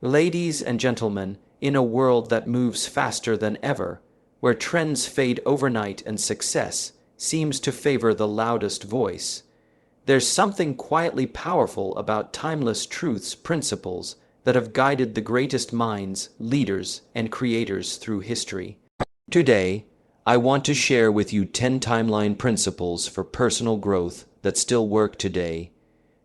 Ladies and gentlemen, in a world that moves faster than ever, where trends fade overnight and success seems to favor the loudest voice, there's something quietly powerful about timeless truths principles that have guided the greatest minds, leaders, and creators through history. Today, I want to share with you 10 timeline principles for personal growth that still work today.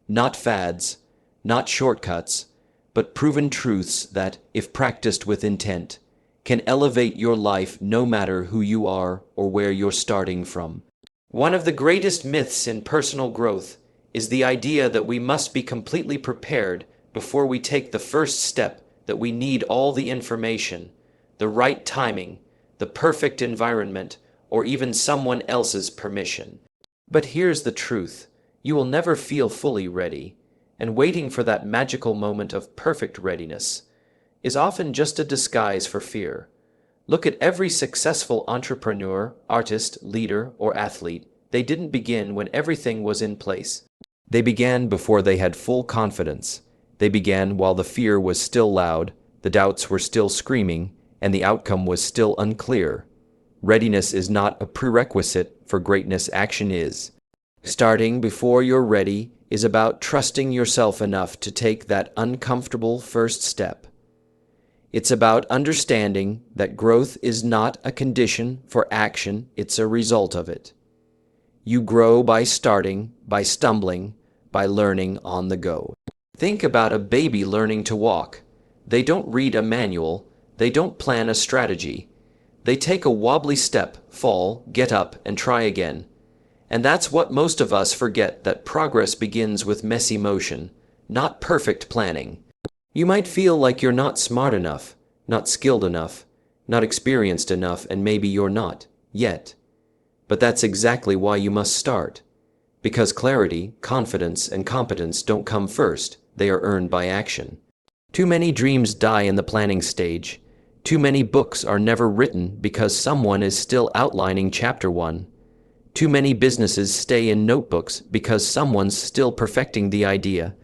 Not fads, not shortcuts, but proven truths that, if practiced with intent, can elevate your life no matter who you are or where you're starting from. One of the greatest myths in personal growth is the idea that we must be completely prepared before we take the first step, that we need all the information, the right timing, the perfect environment, or even someone else's permission. But here's the truth: you will never feel fully ready, and waiting for that magical moment of perfect readiness is often just a disguise for fear. Look at every successful entrepreneur, artist, leader, or athlete. They didn't begin when everything was in place. They began before they had full confidence. They began while the fear was still loud, the doubts were still screaming, and the outcome was still unclear. Readiness is not a prerequisite for greatness, action is. Starting before you're ready is about trusting yourself enough to take that uncomfortable first step. It's about understanding that growth is not a condition for action, it's a result of it. You grow by starting, by stumbling, by learning on the go. Think about a baby learning to walk. They don't read a manual, they don't plan a strategy. They take a wobbly step, fall, get up, and try again. And that's what most of us forget, that progress begins with messy motion, not perfect planning. You might feel like you're not smart enough, not skilled enough, not experienced enough, and maybe you're not, yet. But that's exactly why you must start. Because clarity, confidence, and competence don't come first, they are earned by action. Too many dreams die in the planning stage. Too many books are never written because someone is still outlining chapter 1. Too many businesses stay in notebooks because someone's still perfecting the idea.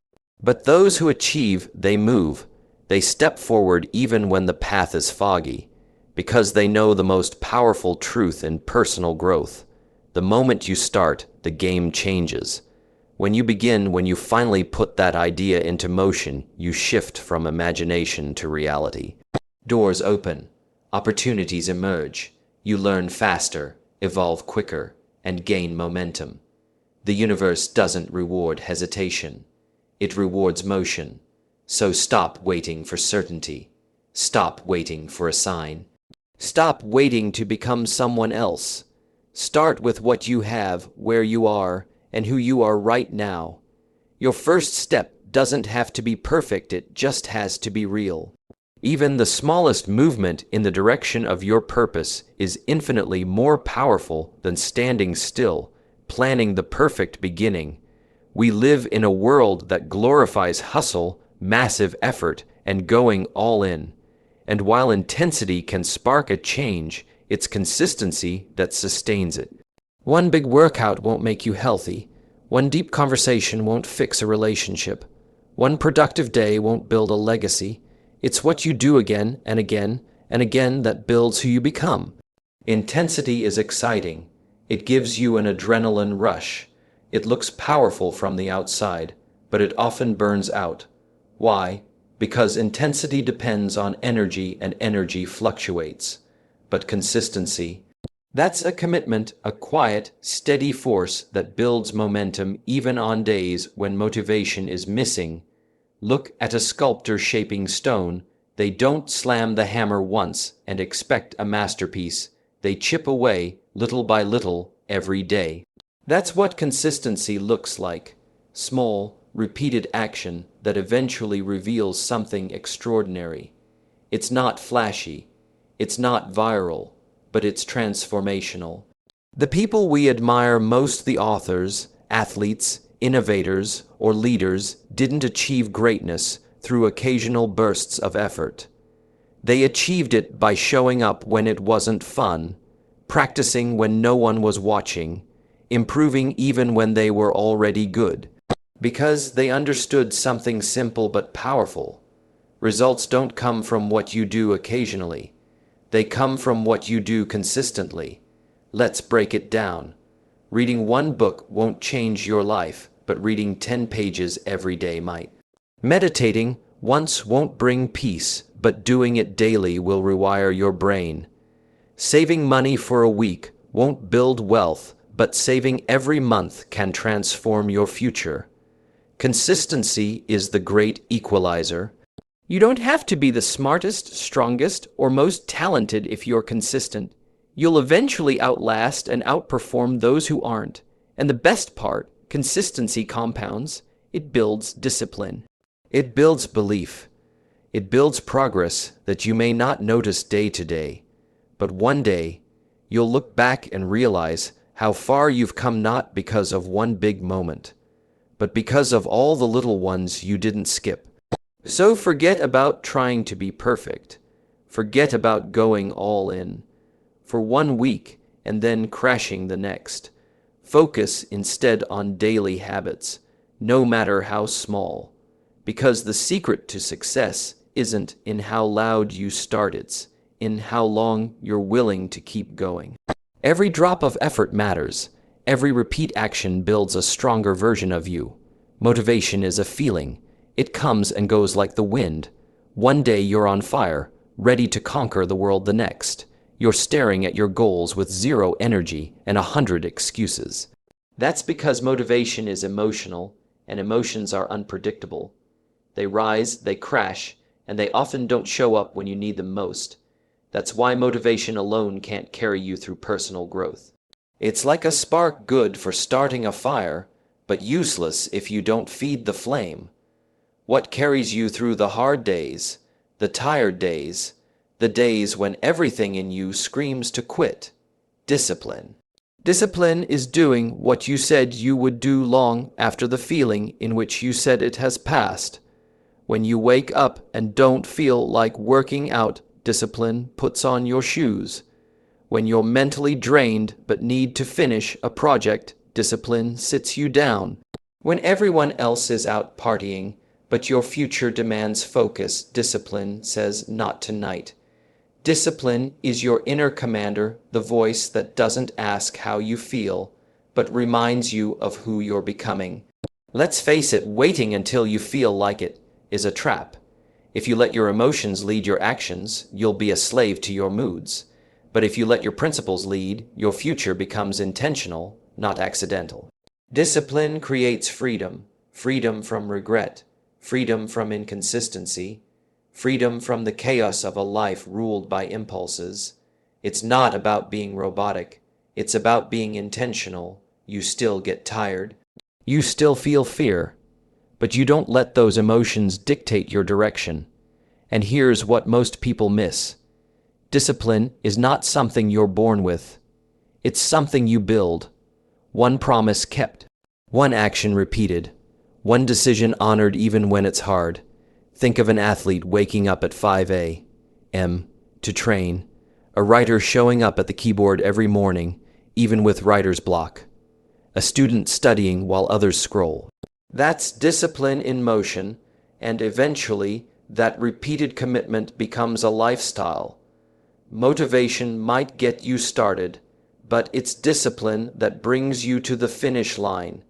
But those who achieve, they move. They step forward even when the path is foggy, because they know the most powerful truth in personal growth. The moment you start, the game changes. When you begin, when you finally put that idea into motion, you shift from imagination to reality. Doors open, opportunities emerge, you learn faster, evolve quicker, and gain momentum. The universe doesn't reward hesitation. It rewards motion. So stop waiting for certainty. Stop waiting for a sign. Stop waiting to become someone else. Start with what you have, where you are, and who you are right now. Your first step doesn't have to be perfect, it just has to be real. Even the smallest movement in the direction of your purpose is infinitely more powerful than standing still, planning the perfect beginning. We live in a world that glorifies hustle, massive effort, and going all in. And while intensity can spark a change, it's consistency that sustains it. One big workout won't make you healthy. One deep conversation won't fix a relationship. One productive day won't build a legacy. It's what you do again and again and again that builds who you become. Intensity is exciting. It gives you an adrenaline rush. It looks powerful from the outside, but it often burns out. Why? Because intensity depends on energy, and energy fluctuates. But consistency, that's a commitment, a quiet, steady force that builds momentum even on days when motivation is missing. Look at a sculptor shaping stone. They don't slam the hammer once and expect a masterpiece. They chip away, little by little, every day. That's what consistency looks like. Small, repeated action that eventually reveals something extraordinary. It's not flashy. It's not viral, but it's transformational. The people we admire most, the authors, athletes, innovators, or leaders, didn't achieve greatness through occasional bursts of effort. They achieved it by showing up when it wasn't fun, practicing when no one was watching, improving even when they were already good. Because they understood something simple but powerful. Results don't come from what you do occasionally. They come from what you do consistently. Let's break it down. Reading one book won't change your life, but reading 10 pages every day might. Meditating once won't bring peace, but doing it daily will rewire your brain. Saving money for a week won't build wealth, but saving every month can transform your future. Consistency is the great equalizer. You don't have to be the smartest, strongest, or most talented if you're consistent. You'll eventually outlast and outperform those who aren't. And the best part, consistency compounds. It builds discipline. It builds belief. It builds progress that you may not notice day to day. But one day, you'll look back and realize how far you've come, not because of one big moment, but because of all the little ones you didn't skip. So forget about trying to be perfect. Forget about going all in for 1 week and then crashing the next. Focus instead on daily habits, no matter how small. Because the secret to success isn't in how loud you start, it's in how long you're willing to keep going. Every drop of effort matters. Every repeat action builds a stronger version of you. Motivation is a feeling. It comes and goes like the wind. One day you're on fire, ready to conquer the world the next. You're staring at your goals with 0 energy and 100 excuses. That's because motivation is emotional, and emotions are unpredictable. They rise, they crash, and they often don't show up when you need them most. That's why motivation alone can't carry you through personal growth. It's like a spark, good for starting a fire, but useless if you don't feed the flame. What carries you through the hard days, the tired days, the days when everything in you screams to quit? Discipline. Discipline is doing what you said you would do long after the feeling in which you said it has passed. When you wake up and don't feel like working out, discipline puts on your shoes. When you're mentally drained but need to finish a project, discipline sits you down. When everyone else is out partying, but your future demands focus, discipline says not tonight. Discipline is your inner commander, the voice that doesn't ask how you feel, but reminds you of who you're becoming. Let's face it, waiting until you feel like it is a trap. If you let your emotions lead your actions, you'll be a slave to your moods. But if you let your principles lead, your future becomes intentional, not accidental. Discipline creates freedom, freedom from regret, freedom from inconsistency, freedom from the chaos of a life ruled by impulses. It's not about being robotic. It's about being intentional. You still get tired. You still feel fear. But you don't let those emotions dictate your direction. And here's what most people miss. Discipline is not something you're born with. It's something you build. One promise kept. One action repeated. One decision honored even when it's hard. Think of an athlete waking up at 5 a.m. to train. A writer showing up at the keyboard every morning, even with writer's block. A student studying while others scroll. That's discipline in motion, and eventually that repeated commitment becomes a lifestyle. Motivation might get you started, but it's discipline that brings you to the finish line.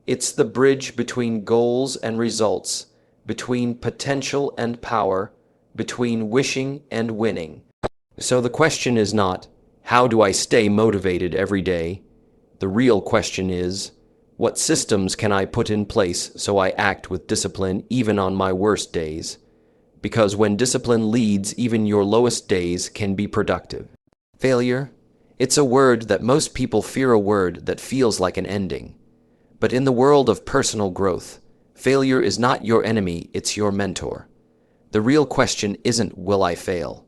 It's the bridge between goals and results, between potential and power, between wishing and winning. So the question is not, how do I stay motivated every day? The real question is, what systems can I put in place so I act with discipline even on my worst days? Because when discipline leads, even your lowest days can be productive. Failure? It's a word that most people fear, a word that feels like an ending. But in the world of personal growth, failure is not your enemy, it's your mentor. The real question isn't, will I fail?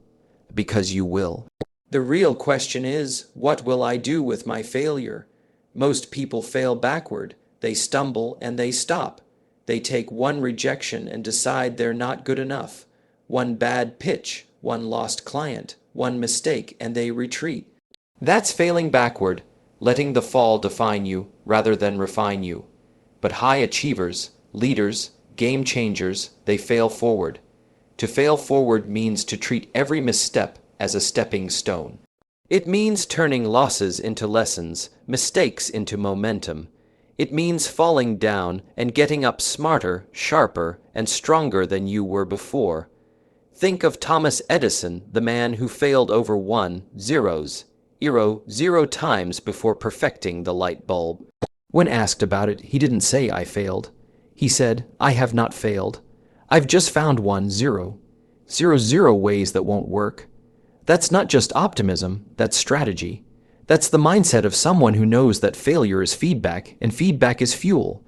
Because you will. The real question is, what will I do with my failure? Most people fail backward. They stumble and they stop. They take one rejection and decide they're not good enough. One bad pitch, one lost client, one mistake, and they retreat. That's failing backward, letting the fall define you rather than refine you. But high achievers, leaders, game changers, they fail forward. To fail forward means to treat every misstep as a stepping stone. It means turning losses into lessons, mistakes into momentum. It means falling down and getting up smarter, sharper, and stronger than you were before. Think of Thomas Edison, the man who failed over 0 times before perfecting the light bulb. When asked about it, he didn't say, "I failed." He said, "I have not failed. I've just found 0 ways that won't work." That's not just optimism, that's strategy. That's the mindset of someone who knows that failure is feedback, and feedback is fuel.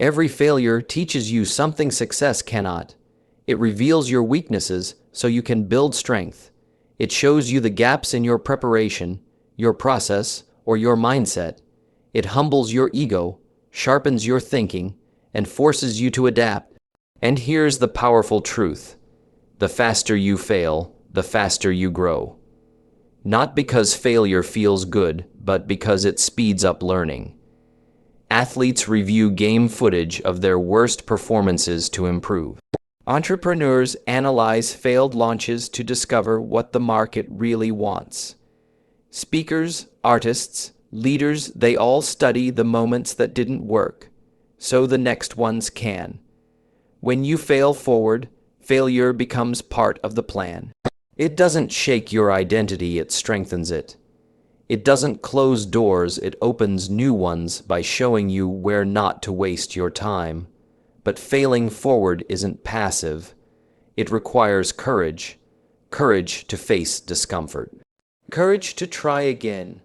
Every failure teaches you something success cannot. It reveals your weaknesses so you can build strength. It shows you the gaps in your preparation, your process, or your mindset. It humbles your ego, sharpens your thinking, and forces you to adapt. And here's the powerful truth. The faster you fail, the faster you grow. Not because failure feels good, but because it speeds up learning. Athletes review game footage of their worst performances to improve. Entrepreneurs analyze failed launches to discover what the market really wants. Speakers, artists, leaders, they all study the moments that didn't work, so the next ones can. When you fail forward, failure becomes part of the plan. It doesn't shake your identity, it strengthens it. It doesn't close doors, it opens new ones by showing you where not to waste your time. But failing forward isn't passive. It requires courage. Courage to face discomfort. Courage to try again.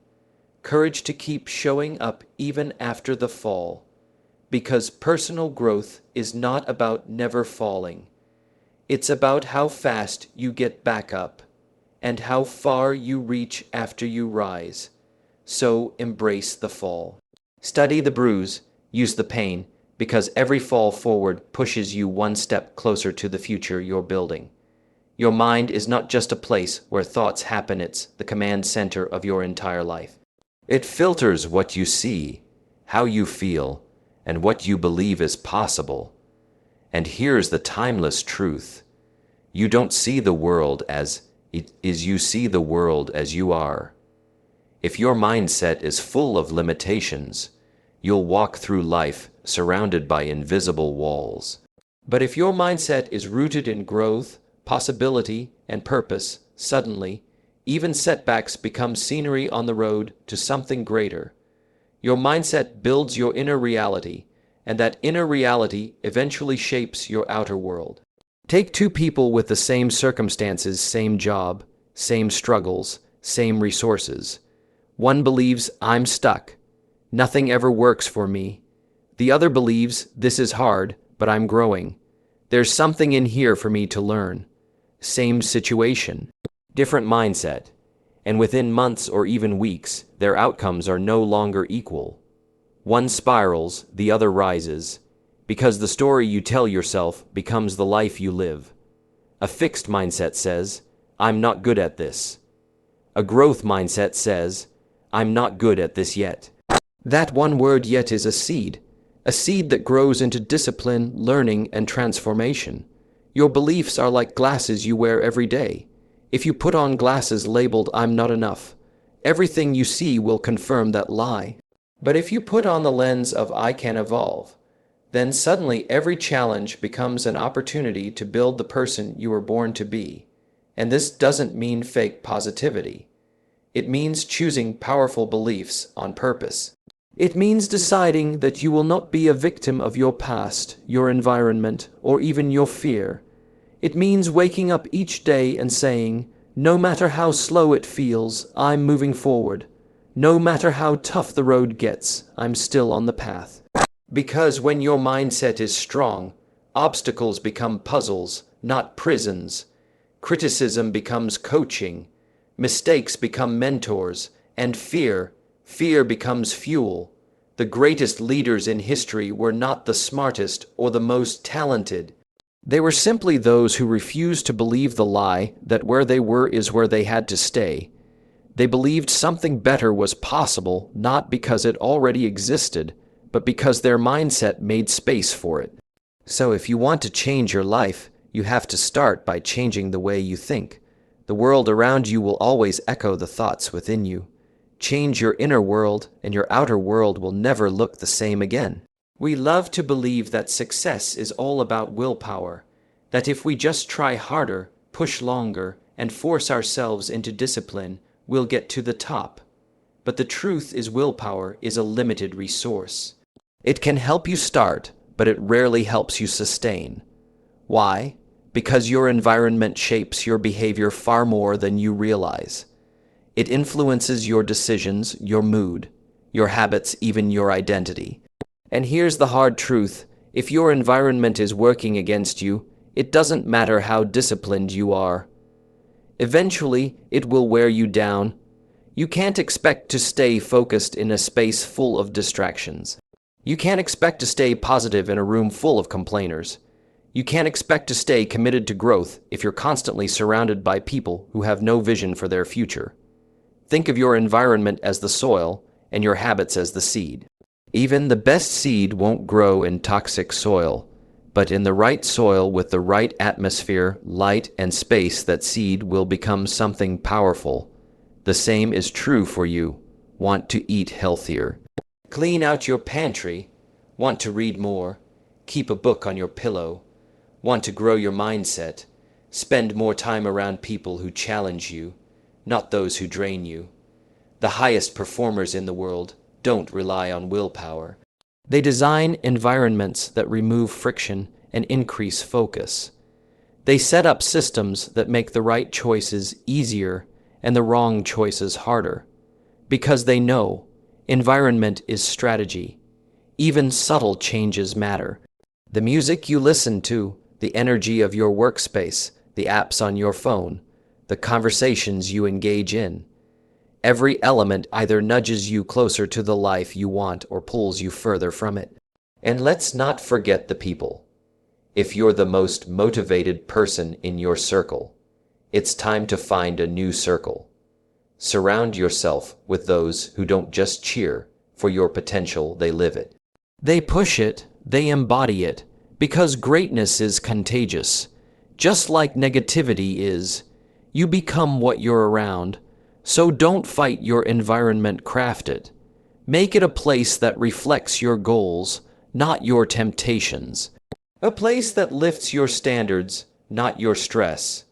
Courage to keep showing up even after the fall. Because personal growth is not about never falling. It's about how fast you get back up and how far you reach after you rise. So embrace the fall. Study the bruise, use the pain, because every fall forward pushes you one step closer to the future you're building. Your mind is not just a place where thoughts happen, it's the command center of your entire life. It filters what you see, how you feel, and what you believe is possible. And here's the timeless truth. You don't see the world as it is, you see the world as you are. If your mindset is full of limitations, you'll walk through life surrounded by invisible walls. But if your mindset is rooted in growth, possibility, and purpose, suddenly, even setbacks become scenery on the road to something greater. Your mindset builds your inner reality, and that inner reality eventually shapes your outer world. Take two people with the same circumstances, same job, same struggles, same resources. One believes, "I'm stuck. Nothing ever works for me." The other believes, "This is hard, but I'm growing. There's something in here for me to learn." Same situation, different mindset, and within months or even weeks, their outcomes are no longer equal. One spirals, the other rises, because the story you tell yourself becomes the life you live. A fixed mindset says, "I'm not good at this." A growth mindset says, "I'm not good at this yet." That one word "yet" is a seed that grows into discipline, learning, and transformation. Your beliefs are like glasses you wear every day. If you put on glasses labeled "I'm not enough," everything you see will confirm that lie. But if you put on the lens of "I can evolve," then suddenly every challenge becomes an opportunity to build the person you were born to be. And this doesn't mean fake positivity. It means choosing powerful beliefs on purpose. It means deciding that you will not be a victim of your past, your environment, or even your fear. It means waking up each day and saying, "No matter how slow it feels, I'm moving forward. No matter how tough the road gets, I'm still on the path." Because when your mindset is strong, obstacles become puzzles, not prisons. Criticism becomes coaching. Mistakes become mentors. And fear becomes fuel. The greatest leaders in history were not the smartest or the most talented. They were simply those who refused to believe the lie that where they were is where they had to stay. They believed something better was possible, not because it already existed, but because their mindset made space for it. So if you want to change your life, You have to start by changing the way you think. The world around you will always echo the thoughts within you. Change your inner world, and your outer world will never look the same again. We love to believe that success is all about willpower, that if we just try harder, push longer, and force ourselves into discipline, we'll get to the top. But the truth is willpower is a limited resource. It can help you start, but it rarely helps you sustain. Why? Because your environment shapes your behavior far more than you realize. It influences your decisions, your mood, your habits, even your identity. And here's the hard truth: if your environment is working against you, it doesn't matter how disciplined you are. Eventually, it will wear you down. You can't expect to stay focused in a space full of distractions. You can't expect to stay positive in a room full of complainers. You can't expect to stay committed to growth if you're constantly surrounded by people who have no vision for their future. Think of your environment as the soil and your habits as the seed. Even the best seed won't grow in toxic soil, but in the right soil with the right atmosphere, light, and space, that seed will become something powerful. The same is true for you. Want to eat healthier? Clean out your pantry? Want to read more? Keep a book on your pillow? Want to grow your mindset? Spend more time around people who challenge you, not those who drain you. The highest performers in the world don't rely on willpower. They design environments that remove friction and increase focus. They set up systems that make the right choices easier and the wrong choices harder. Because they know environment is strategy. Even subtle changes matter. The music you listen to, the energy of your workspace, the apps on your phone, the conversations you engage in. Every element either nudges you closer to the life you want or pulls you further from it. And let's not forget the people. If you're the most motivated person in your circle, it's time to find a new circle. Surround yourself with those who don't just cheer for your potential, they live it. They push it, they embody it, because greatness is contagious. Just like negativity is, you become what you're around. So don't fight your environment, craft it. Make it a place that reflects your goals, not your temptations. A place that lifts your standards, not your stress.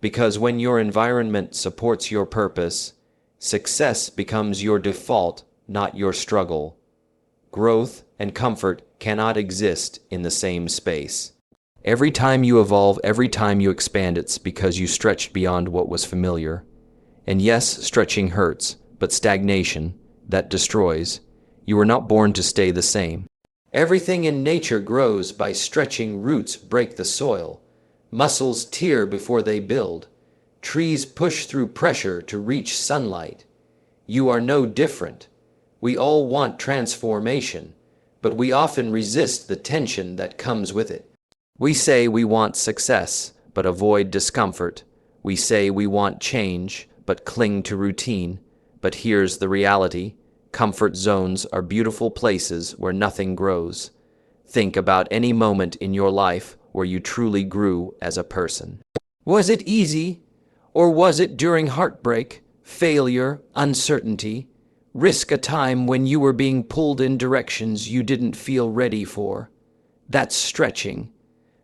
Because when your environment supports your purpose, success becomes your default, not your struggle. Growth and comfort cannot exist in the same space. Every time you evolve, every time you expand, it's because you stretched beyond what was familiar. And yes, stretching hurts, but stagnation, that destroys. You were not born to stay the same. Everything in nature grows by stretching. Roots break the soil. Muscles tear before they build. Trees push through pressure to reach sunlight. You are no different. We all want transformation, but we often resist the tension that comes with it. We say we want success, but avoid discomfort. We say we want change, but cling to routine. But here's the reality. Comfort zones are beautiful places where nothing grows. Think about any moment in your life where you truly grew as a person. Was it easy? Or was it during heartbreak, failure, uncertainty? Risk a time when you were being pulled in directions you didn't feel ready for. That's stretching.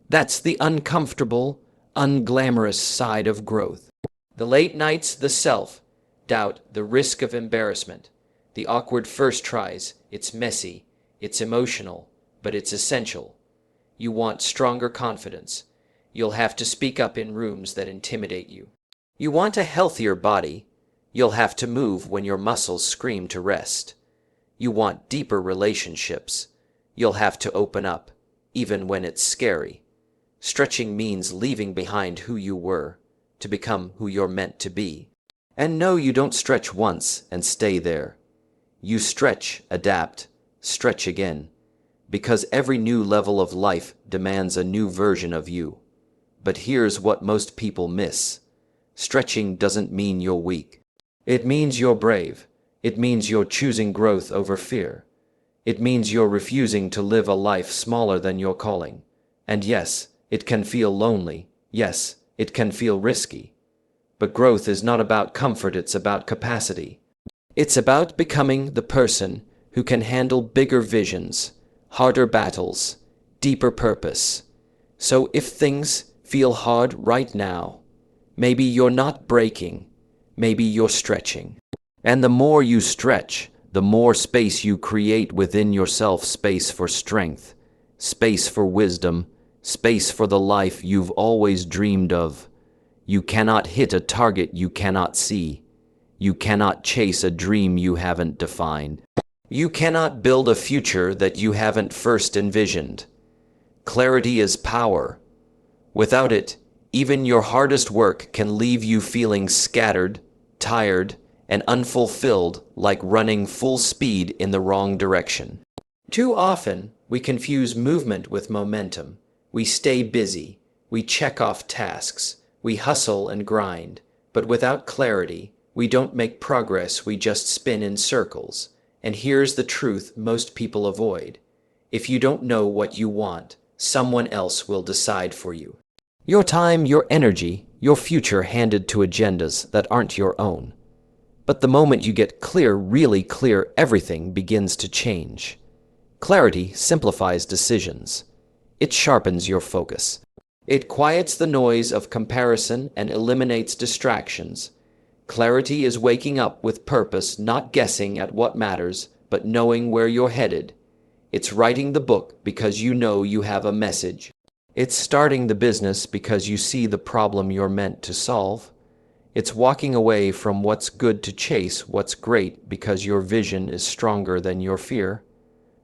That's the uncomfortable, unglamorous side of growth. The late nights, the self-doubt, the risk of embarrassment, the awkward first tries. It's messy, it's emotional, but it's essential. You want stronger confidence. You'll have to speak up in rooms that intimidate you. You want a healthier body. You'll have to move when your muscles scream to rest. You want deeper relationships. You'll have to open up, even when it's scary. Stretching means leaving behind who you were to become who you're meant to be. And no, you don't stretch once and stay there. You stretch, adapt, stretch again, because every new level of life demands a new version of you. But here's what most people miss. Stretching doesn't mean you're weak. It means you're brave. It means you're choosing growth over fear. It means you're refusing to live a life smaller than your calling. And yes, It can feel lonely. Yes, it can feel risky. But growth is not about comfort, it's about capacity. It's about becoming the person who can handle bigger visions, harder battles, deeper purpose. So if things feel hard right now, maybe you're not breaking, maybe you're stretching. And the more you stretch, the more space you create within yourself, space for strength, space for wisdom, space for the life you've always dreamed of. You cannot hit a target you cannot see. You cannot chase a dream you haven't defined. You cannot build a future that you haven't first envisioned. Clarity is power. Without it, even your hardest work can leave you feeling scattered, tired, and unfulfilled, like running full speed in the wrong direction. Too often, we confuse movement with momentum. We stay busy. We check off tasks. We hustle and grind. But without clarity, we don't make progress, we just spin in circles. And here's the truth most people avoid. If you don't know what you want, someone else will decide for you. Your time, your energy, your future handed to agendas that aren't your own. But the moment you get clear, really clear, everything begins to change. Clarity simplifies decisions. It sharpens your focus. It quiets the noise of comparison and eliminates distractions. Clarity is waking up with purpose, not guessing at what matters, but knowing where you're headed. It's writing the book because you know you have a message. It's starting the business because you see the problem you're meant to solve. It's walking away from what's good to chase what's great because your vision is stronger than your fear.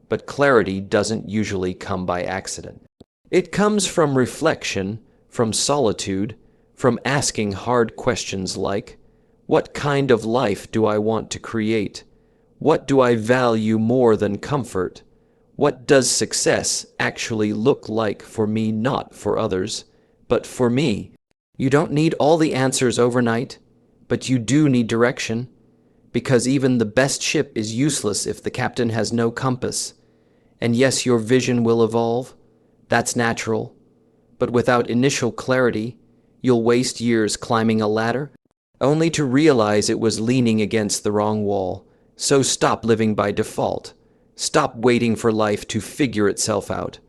But clarity doesn't usually come by accident. It comes from reflection, from solitude, from asking hard questions like, what kind of life do I want to create? What do I value more than comfort? What does success actually look like for me, not for others, but for me? You don't need all the answers overnight, but you do need direction, because even the best ship is useless if the captain has no compass. And yes, your vision will evolve. That's natural. But without initial clarity, you'll waste years climbing a ladder, only to realize it was leaning against the wrong wall. So stop living by default. Stop waiting for life to figure itself out.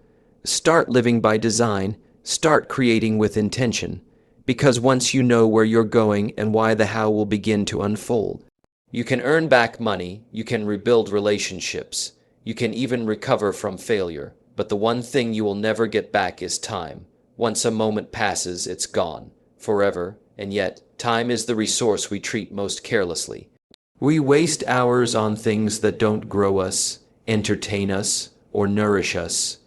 Start living by design. Start creating with intention. Because once you know where you're going and why, the how will begin to unfold. You can earn back money. You can rebuild relationships. You can even recover from failure. But the one thing you will never get back is time. Once a moment passes, it's gone. Forever. And yet, time is the resource we treat most carelessly. We waste hours on things that don't grow us, entertain us, or nourish us.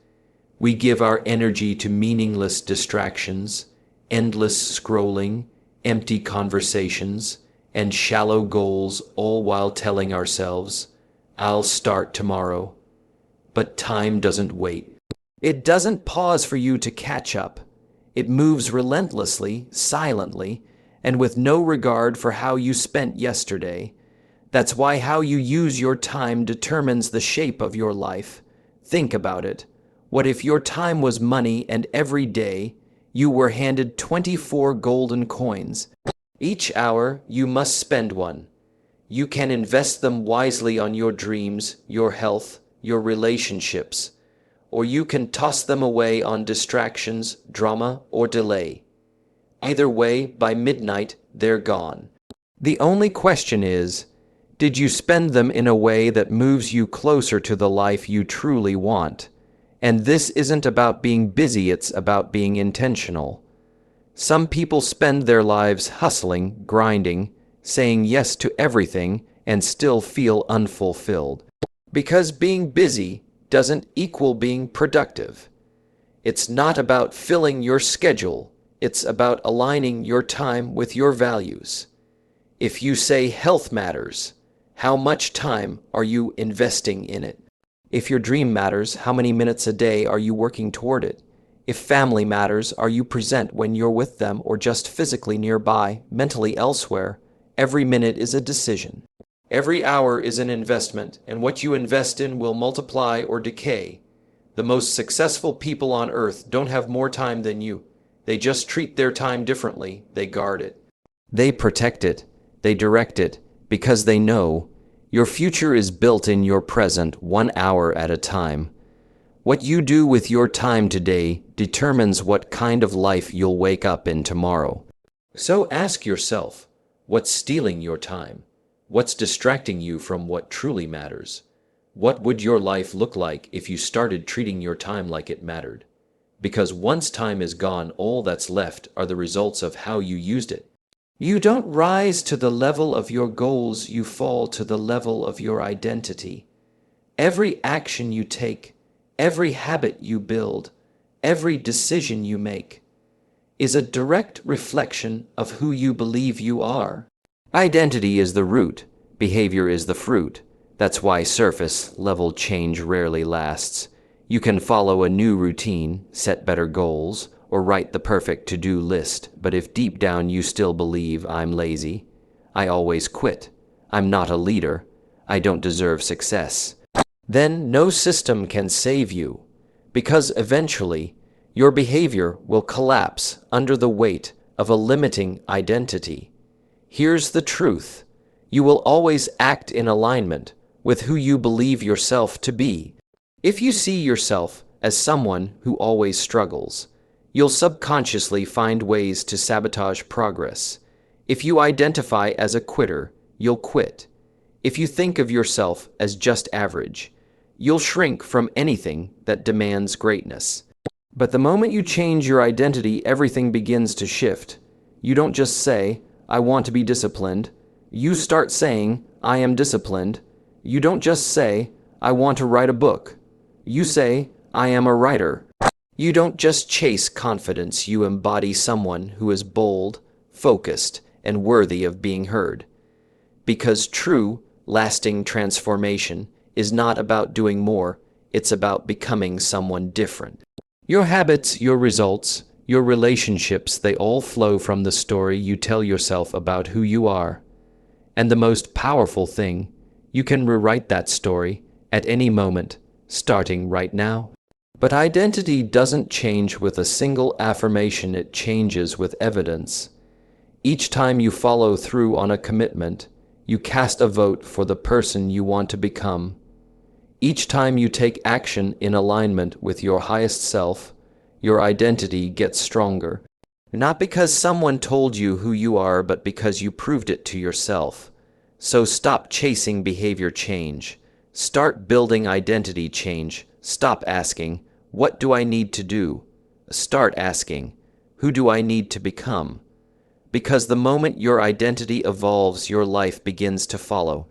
We give our energy to meaningless distractions, endless scrolling, empty conversations, and shallow goals, all while telling ourselves, I'll start tomorrow. But time doesn't wait. It doesn't pause for you to catch up. It moves relentlessly, silently, and with no regard for how you spent yesterday. That's why how you use your time determines the shape of your life. Think about it. What if your time was money and every day you were handed 24 golden coins? Each hour you must spend one. You can invest them wisely on your dreams, your health, your relationships, or you can toss them away on distractions, drama, or delay. Either way, by midnight, they're gone. The only question is, did you spend them in a way that moves you closer to the life you truly want? And this isn't about being busy, it's about being intentional. Some people spend their lives hustling, grinding, saying yes to everything, and still feel unfulfilled. Because being busy doesn't equal being productive. It's not about filling your schedule, it's about aligning your time with your values. If you say health matters, how much time are you investing in it? If your dream matters, how many minutes a day are you working toward it? If family matters, are you present when you're with them or just physically nearby, mentally elsewhere? Every minute is a decision. Every hour is an investment, and what you invest in will multiply or decay. The most successful people on earth don't have more time than you. They just treat their time differently. They guard it. They protect it. They direct it because they know your future is built in your present 1 hour at a time. What you do with your time today determines what kind of life you'll wake up in tomorrow. So ask yourself, what's stealing your time? What's distracting you from what truly matters? What would your life look like if you started treating your time like it mattered? Because once time is gone, all that's left are the results of how you used it. You don't rise to the level of your goals, you fall to the level of your identity. Every action you take, every habit you build, every decision you make, is a direct reflection of who you believe you are. Identity is the root, behavior is the fruit. That's why surface-level change rarely lasts. You can follow a new routine, set better goals, or write the perfect to-do list, but if deep down you still believe I'm lazy, I always quit, I'm not a leader, I don't deserve success, then no system can save you, because eventually your behavior will collapse under the weight of a limiting identity. Here's the truth. You will always act in alignment with who you believe yourself to be. If you see yourself as someone who always struggles, you'll subconsciously find ways to sabotage progress. If you identify as a quitter, you'll quit. If you think of yourself as just average, you'll shrink from anything that demands greatness. But the moment you change your identity, everything begins to shift. You don't just say, I want to be disciplined. You start saying, I am disciplined. You don't just say, I want to write a book. You say, I am a writer. You don't just chase confidence, you embody someone who is bold, focused, and worthy of being heard. Because true, lasting transformation is not about doing more, it's about becoming someone different. Your habits, your results, your relationships, they all flow from the story you tell yourself about who you are. And the most powerful thing, you can rewrite that story at any moment, starting right now. But identity doesn't change with a single affirmation, it changes with evidence. Each time you follow through on a commitment, you cast a vote for the person you want to become. Each time you take action in alignment with your highest self, your identity gets stronger. Not because someone told you who you are, but because you proved it to yourself. So stop chasing behavior change. Start building identity change. Stop asking, what do I need to do? Start asking, who do I need to become? Because the moment your identity evolves, your life begins to follow.